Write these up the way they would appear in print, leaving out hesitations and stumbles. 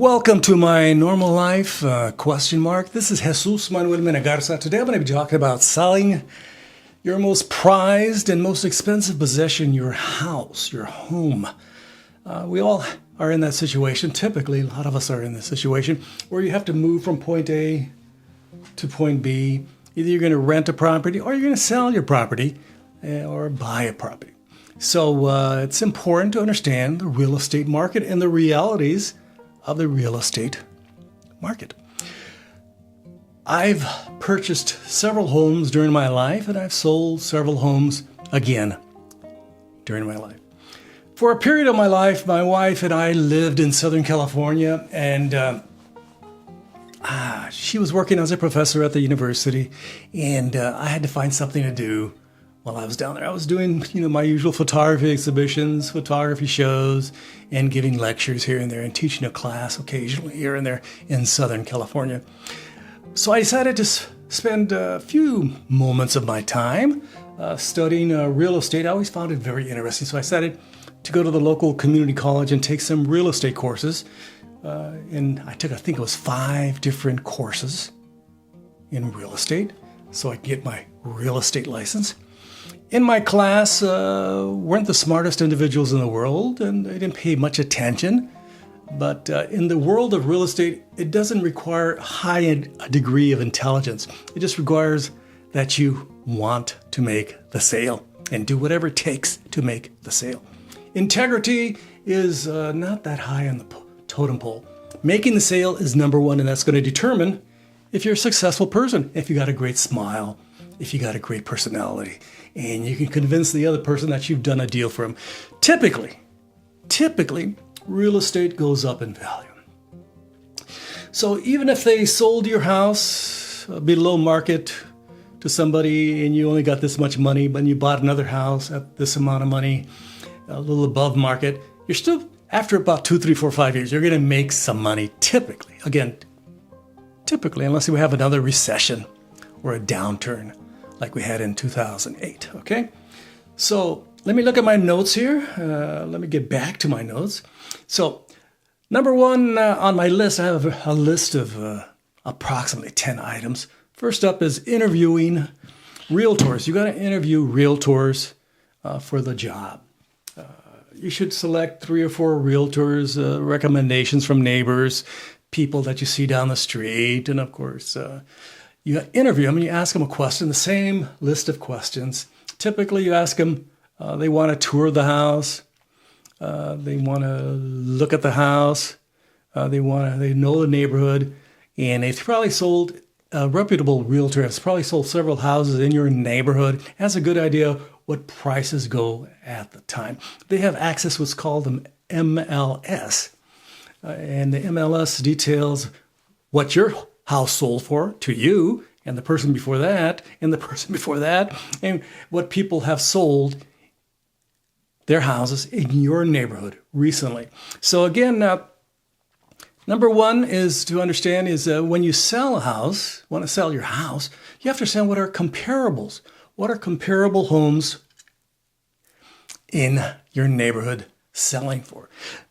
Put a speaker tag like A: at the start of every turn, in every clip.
A: Welcome to my normal life, question mark. This is Jesus Manuel Mena Garza. Today I'm going to be talking about selling your most prized and most expensive possession, your house, your home. We all are in that situation. Typically, a lot of us are in this situation where you have to move from point A to point B. Either you're going to rent a property or you're going to sell your property or buy a property. So it's important to understand the real estate market and the realities of the real estate market. I've purchased several homes during my life, and I've sold several homes again during my life. For a period of my life, my wife and I lived in Southern California, and she was working as a professor at the university, and I had to find something to do while I was down there. I was doing, my usual photography exhibitions, photography shows, and giving lectures here and there and teaching a class occasionally here and there in Southern California. So I decided to spend a few moments of my time studying real estate. I always found it very interesting. So I decided to go to the local community college and take some real estate courses. And I think it was 5 different courses in real estate so I could get my real estate license. In my class, weren't the smartest individuals in the world, and they didn't pay much attention. But in the world of real estate, it doesn't require a degree of intelligence. It just requires that you want to make the sale and do whatever it takes to make the sale. Integrity is not that high on the totem pole. Making the sale is number one, and that's going to determine if you're a successful person, if you got a great smile, if you got a great personality, and you can convince the other person that you've done a deal for them. Typically, real estate goes up in value. So even if they sold your house below market to somebody and you only got this much money, but you bought another house at this amount of money, a little above market, you're still, after about 2, 3, 4, 5 years, you're going to make some money typically. Again, unless we have another recession or a downturn like we had in 2008, okay? So let me look at my notes here. Let me get back to my notes. So number one on my list, I have a list of approximately 10 items. First up is interviewing realtors. You got to interview realtors for the job. You should select 3 or 4 realtors, recommendations from neighbors, people that you see down the street, and of course, you interview them and you ask them a question, the same list of questions. Typically, you ask them, they want a tour of the house, they want to look at the house, they know the neighborhood, and they've probably sold, a reputable realtor has probably sold several houses in your neighborhood, has a good idea what prices go at the time. They have access to what's called the MLS, and the MLS details what your house sold for to you, and the person before that, and the person before that, and what people have sold their houses in your neighborhood recently. So again, number one is to understand is when you sell a house, want to sell your house, you have to understand what are comparables. What are comparable homes in your neighborhood selling for?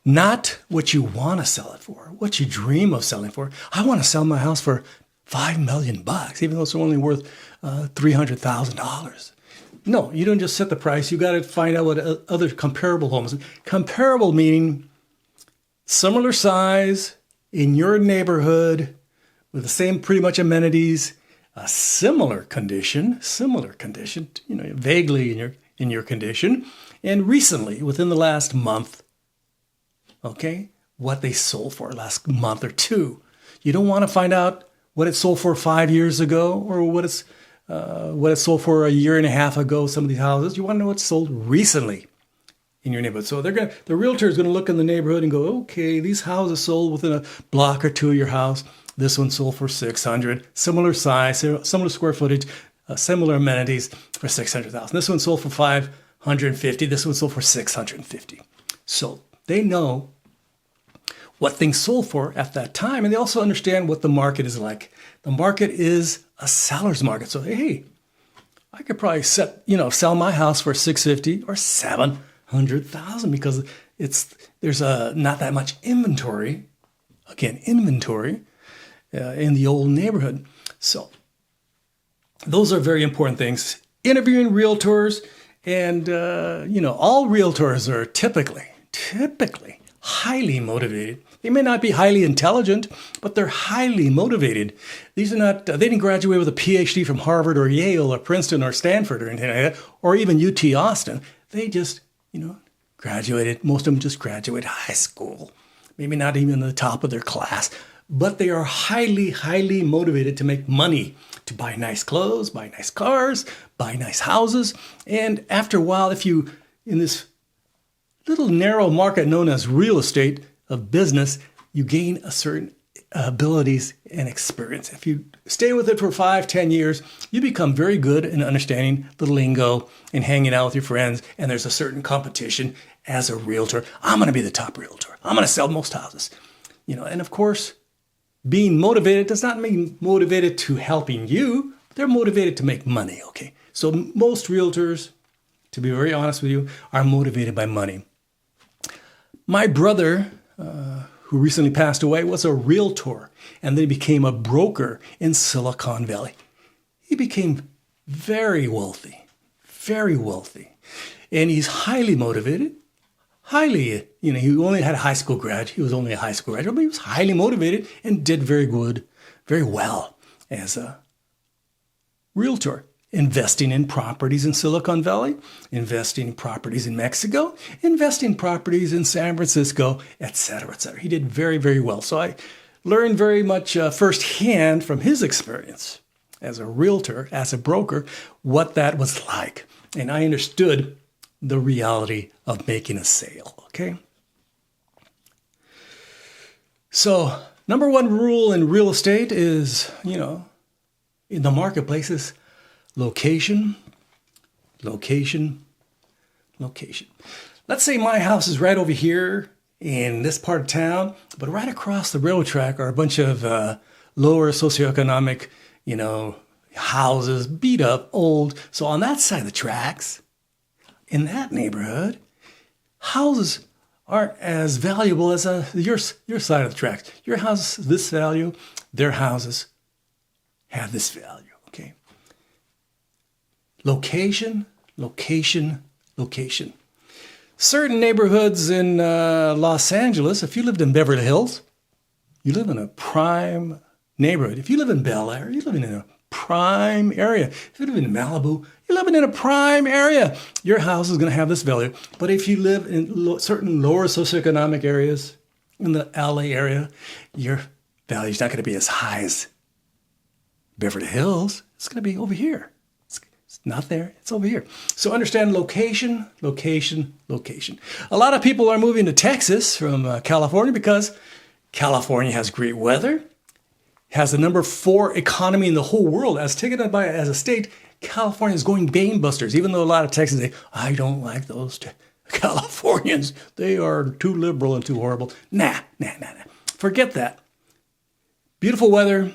A: Not what you want to sell it for, what you dream of selling for. I want to sell my house for $5 million, even though it's only worth $300,000. No, you don't just set the price. You got to find out what other comparable homes. Comparable meaning similar size in your neighborhood with the same pretty much amenities, a similar condition, vaguely in your condition, and recently, within the last month, okay, what they sold for last month or 2. You don't want to find out what it sold for 5 years ago or what it sold for a year and a half ago, some of these houses. You want to know what's sold recently in your neighborhood. So the realtor is going to look in the neighborhood and go, okay, these houses sold within a block or 2 of your house. This one sold for $600,000, similar size, similar square footage, similar amenities for $600,000. This one sold for $550,000. This one sold for $650,000. So they know what things sold for at that time, and they also understand what the market is like. The market is a seller's market. So hey, I could probably sell my house for $650,000 or $700,000 because there's not that much inventory again, inventory in the old neighborhood. So those are very important things. Interviewing realtors, and all realtors are typically highly motivated. They may not be highly intelligent, but they're highly motivated. These are not, they didn't graduate with a PhD from Harvard or Yale or Princeton or Stanford or anything like that, or even UT Austin. They just, graduated. Most of them just graduated high school. Maybe not even the top of their class, but they are highly, highly motivated to make money, to buy nice clothes, buy nice cars, buy nice houses. And after a while, if you, in this little narrow market known as real estate of business, you gain a certain abilities and experience. If you stay with it for 5-10 years, you become very good in understanding the lingo and hanging out with your friends. And there's a certain competition as a realtor. I'm going to be the top realtor. I'm going to sell most houses. And of course, being motivated does not mean motivated to helping you. They're motivated to make money, okay? So most realtors, to be very honest with you, are motivated by money. My brother, who recently passed away, was a realtor, and then became a broker in Silicon Valley. He became very wealthy, and he's highly motivated. He only had a high school graduate. He was only a high school graduate, but he was highly motivated and did very well as a realtor. Investing in properties in Silicon Valley, investing in properties in Mexico, investing in properties in San Francisco, etc., etc. He did very, very well. So I learned very much firsthand from his experience as a realtor, as a broker, what that was like. And I understood the reality of making a sale, okay? So number one rule in real estate is, in the marketplace is location. Let's say my house is right over here in this part of town, but right across the railroad track are a bunch of lower socioeconomic, houses, beat up, old. So on that side of the tracks, in that neighborhood, houses aren't as valuable as your side of the tracks. Your house has this value, their houses have this value. Location. Certain neighborhoods in Los Angeles, if you lived in Beverly Hills, you live in a prime neighborhood. If you live in Bel Air, you're living in a prime area. If you live in Malibu, you're living in a prime area. Your house is going to have this value. But if you live in certain lower socioeconomic areas, in the LA area, your value is not going to be as high as Beverly Hills. It's going to be over here. Not there, it's over here. So understand location. A lot of people are moving to Texas from California because California has great weather, has the number 4 economy in the whole world. As taken up by as a state, California is going gangbusters, even though a lot of Texans say, I don't like those Californians. They are too liberal and too horrible. Nah. Forget that. Beautiful weather,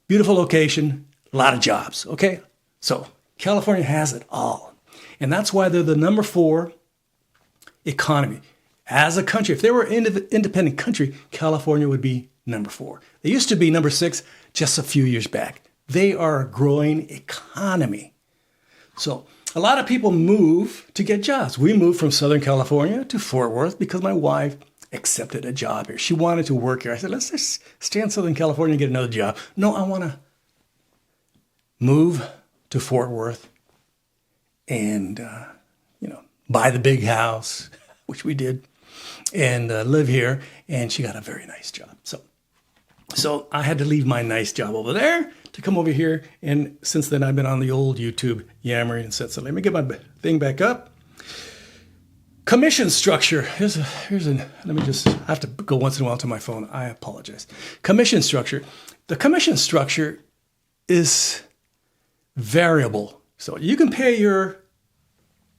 A: beautiful location, a lot of jobs, okay? So California has it all. And that's why they're the number 4 economy. As a country, if they were an independent country, California would be number 4. They used to be number 6 just a few years back. They are a growing economy. So a lot of people move to get jobs. We moved from Southern California to Fort Worth because my wife accepted a job here. She wanted to work here. I said, let's just stay in Southern California and get another job. No, I want to move to Fort Worth and, buy the big house, which we did, and live here. And she got a very nice job. So I had to leave my nice job over there to come over here. And since then, I've been on the old YouTube yammering and said, so let me get my thing back up. Commission structure. I have to go once in a while to my phone. I apologize. Commission structure. The commission structure is variable. So you can pay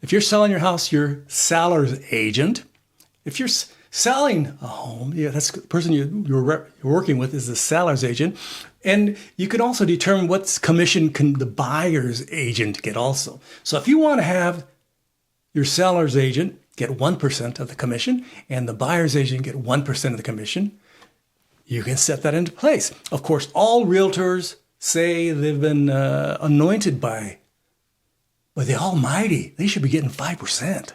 A: if you're selling your house, your seller's agent. If you're selling a home, that's the person you're working with is the seller's agent. And you can also determine what commission can the buyer's agent get also. So if you want to have your seller's agent get 1% of the commission and the buyer's agent get 1% of the commission, you can set that into place. Of course, all realtors say they've been anointed by the Almighty. They should be getting 5%.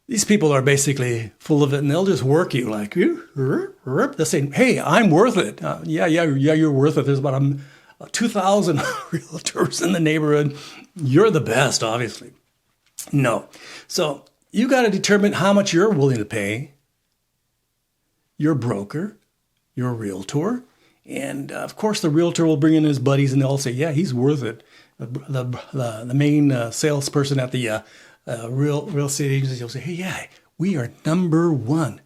A: These people are basically full of it, and they'll just work you like, they'll say, hey, I'm worth it. Yeah, you're worth it. There's about 2,000 realtors in the neighborhood. You're the best, obviously. No. So you got to determine how much you're willing to pay your broker, your realtor. And of course, the realtor will bring in his buddies and they'll say, yeah, he's worth it. The main salesperson at the real estate agency will say, hey, yeah, we are number one.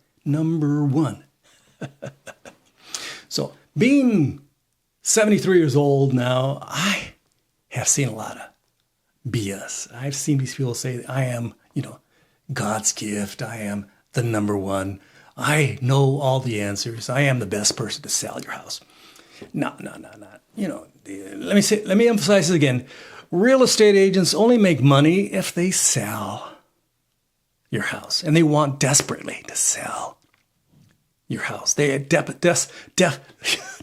A: So being 73 years old now, I have seen a lot of BS. I've seen these people say, I am, God's gift. I am the number one. I know all the answers. I am the best person to sell your house. No. Let me emphasize this again. Real estate agents only make money if they sell your house, and they want desperately to sell your house. They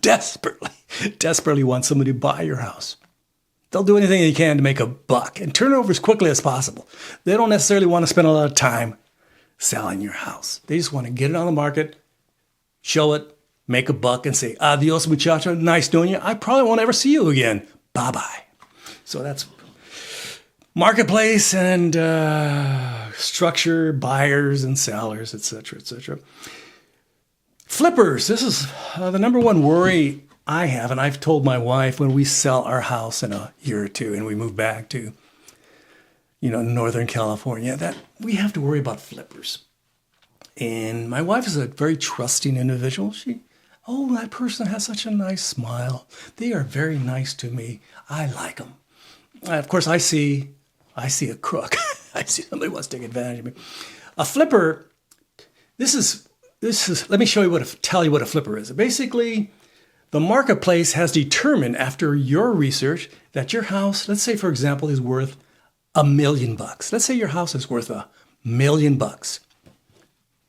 A: desperately want somebody to buy your house. They'll do anything they can to make a buck and turn it over as quickly as possible. They don't necessarily want to spend a lot of time selling your house. They just want to get it on the market, show it, make a buck, and say, adios, muchacho, nice knowing you. I probably won't ever see you again. Bye-bye. So that's marketplace and structure, buyers and sellers, etc., etc. Flippers. This is the number one worry I have, and I've told my wife when we sell our house in a year or two and we move back to, Northern California, that we have to worry about flippers. And my wife is a very trusting individual. That person has such a nice smile. They are very nice to me. I like them. Of course, I see a crook. I see somebody who wants to take advantage of me. A flipper, this is. Let me tell you what a flipper is. Basically, the marketplace has determined after your research that your house, let's say, for example, is worth $1 million. Let's say your house is worth $1 million.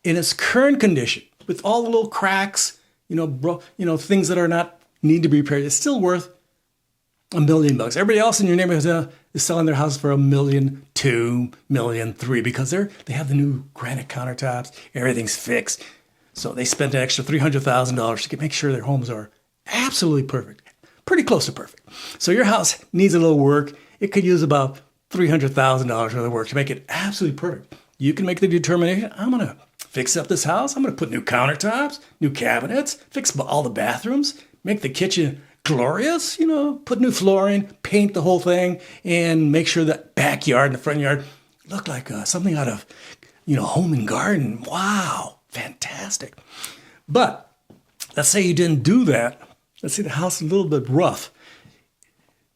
A: In its current condition, with all the little cracks, things that are not need to be repaired, it's still worth $1 million. Everybody else in your neighborhood is selling their house for $1 million, $2 million, $3 million because they have the new granite countertops, everything's fixed. So they spent an extra $300,000 to make sure their homes are absolutely perfect, pretty close to perfect. So your house needs a little work. It could use about $300,000 worth of work to make it absolutely perfect. You can make the determination, I'm going to fix up this house. I'm going to put new countertops, new cabinets, fix all the bathrooms, make the kitchen glorious, put new flooring, paint the whole thing, and make sure that backyard and the front yard look like something out of, Home and Garden. Wow. Fantastic. But let's say you didn't do that. Let's say the house is a little bit rough.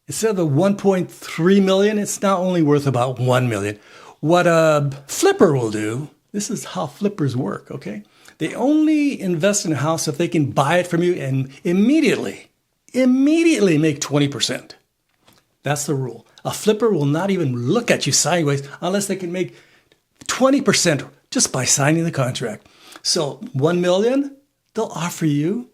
A: Instead of the $1.3 million, it's now only worth about $1 million. What a flipper will do, this is how flippers work, okay? They only invest in a house if they can buy it from you and immediately make 20%. That's the rule. A flipper will not even look at you sideways unless they can make 20% just by signing the contract. So $1 million, they'll offer you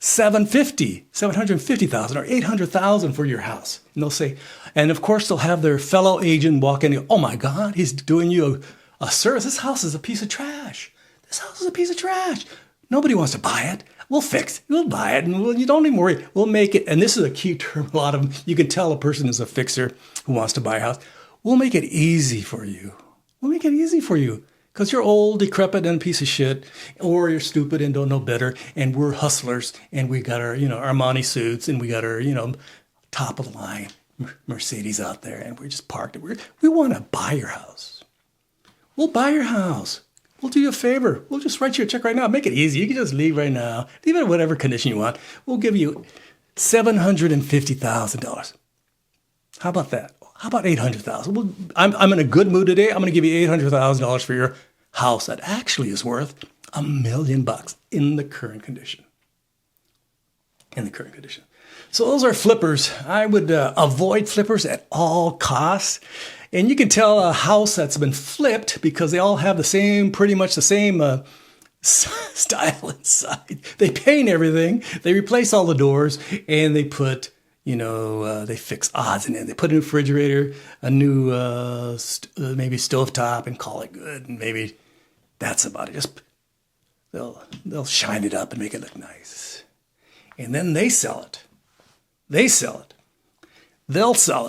A: $750,000 or $800,000 for your house. And they'll say, and of course they'll have their fellow agent walk in and go, oh my God, he's doing you a service. This house is a piece of trash. Nobody wants to buy it. We'll fix it. We'll buy it. And you don't even worry. We'll make it. And this is a key term. A lot of them, you can tell a person is a fixer who wants to buy a house. We'll make it easy for you. Because you're old, decrepit, and a piece of shit, or you're stupid and don't know better, and we're hustlers, and we got our, Armani suits, and we got our, top of the line Mercedes out there, and we're just parked. We want to buy your house. We'll buy your house. We'll do you a favor. We'll just write you a check right now. Make it easy. You can just leave right now. Leave it in whatever condition you want. We'll give you $750,000. How about that? How about $800,000? Well, I'm in a good mood today. I'm going to give you $800,000 for your house that actually is worth $1 million in the current condition. So those are flippers. I would avoid flippers at all costs. And you can tell a house that's been flipped because they all have pretty much the same style inside. They paint everything. They replace all the doors, and they put, they fix odds in it. They put a new refrigerator, a new maybe stovetop, and call it good. And maybe that's about it. Just they'll shine it up and make it look nice, and then they sell it. They'll sell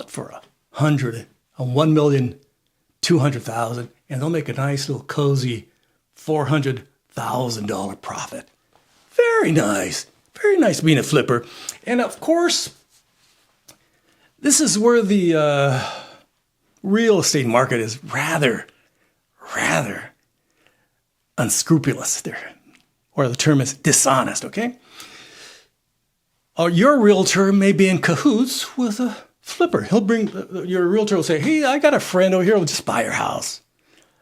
A: it for $1,200,000, and they'll make a nice little cozy $400,000 profit. Very nice being a flipper. And of course, this is where the real estate market is rather unscrupulous there, or the term is dishonest. Okay. Your realtor may be in cahoots with a flipper. He'll bring your realtor will say, "Hey, I got a friend over here who'll just buy your house.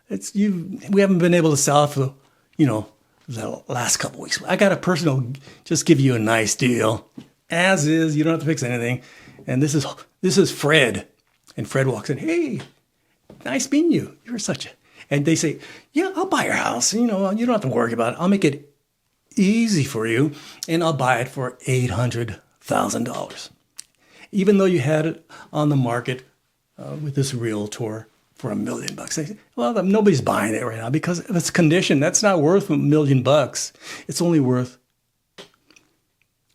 A: We haven't been able to sell it for, the last couple of weeks. I got a person who'll just give you a nice deal, as is. You don't have to fix anything. And this is Fred." And Fred walks in. "Hey, nice meeting you. You're such a..." And they say, "Yeah, I'll buy your house. You don't have to worry about it. I'll make it easy for you, and I'll buy it for $800,000. Even though you had it on the market with this realtor for $1 million. They say, "Well, nobody's buying it right now because of its condition. That's not worth $1 million. It's only worth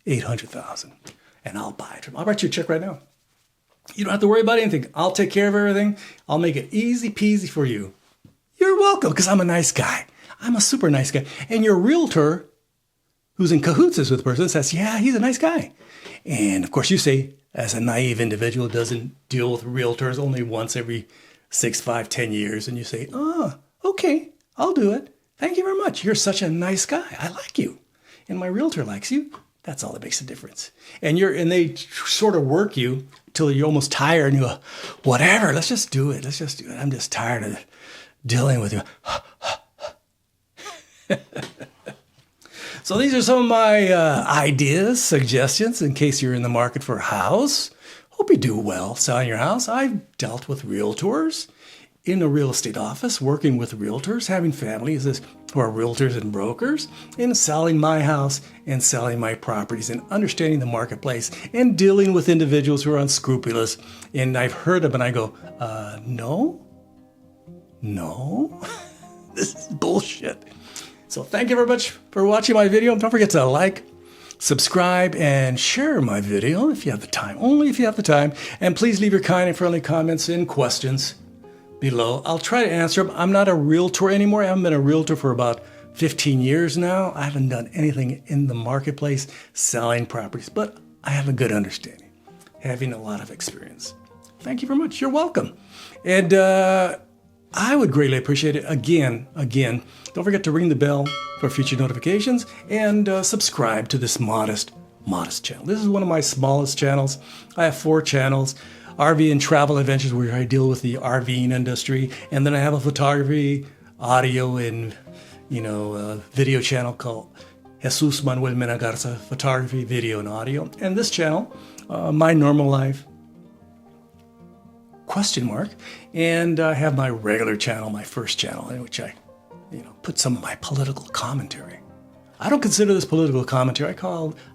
A: $800,000, and I'll buy it. I'll write you a check right now. You don't have to worry about anything. I'll take care of everything. I'll make it easy peasy for you. You're welcome, because I'm a nice guy. I'm a super nice guy." And your realtor, who's in cahoots with the person, says, "Yeah, he's a nice guy." And of course you say, as a naive individual who doesn't deal with realtors only once every 6, 5, 10 years, and you say, "Oh, okay, I'll do it. Thank you very much. You're such a nice guy. I like you. And my realtor likes you." That's all that makes a difference. And they sort of work you till you're almost tired, and you go, "Whatever, let's just do it. I'm just tired of dealing with you." So these are some of my ideas, suggestions, in case you're in the market for a house. Hope you do well selling your house. I've dealt with realtors in a real estate office, working with realtors, having families who are realtors and brokers, and selling my house and selling my properties and understanding the marketplace and dealing with individuals who are unscrupulous. And I've heard them and I go, no, this is bullshit. So thank you very much for watching my video. Don't forget to like, subscribe, and share my video if you have the time. Only if you have the time. And please leave your kind and friendly comments and questions below. I'll try to answer them. I'm not a realtor anymore. I haven't been a realtor for about 15 years now. I haven't done anything in the marketplace selling properties, but I have a good understanding, having a lot of experience. Thank you very much. You're welcome. And I would greatly appreciate it. Again, don't forget to ring the bell for future notifications and subscribe to this modest channel. This is one of my smallest channels. I have 4 channels. RVing Travel Adventures, where I deal with the RVing industry. And then I have a photography, audio, and video channel called Jesus Manuel Mena Garza, photography, video, and audio. And this channel, My Normal Life, ? And I have my regular channel, my first channel, in which I put some of my political commentary. I don't consider this political commentary.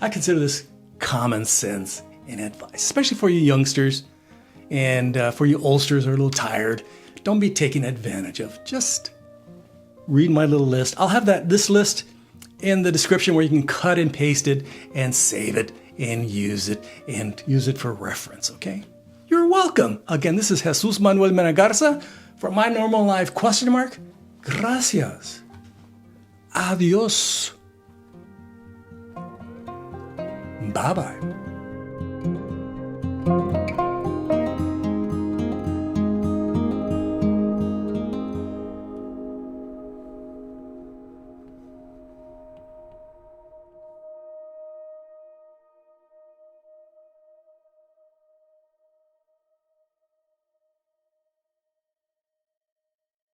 A: I consider this common sense and advice, especially for you youngsters and for you oldsters who are a little tired. Don't be taken advantage of. Just read my little list. I'll have this list in the description where you can cut and paste it and save it and use it for reference, okay? You're welcome. Again, this is Jesus Manuel Mena Garza for My Normal Life ? Gracias. Adios. Bye-bye.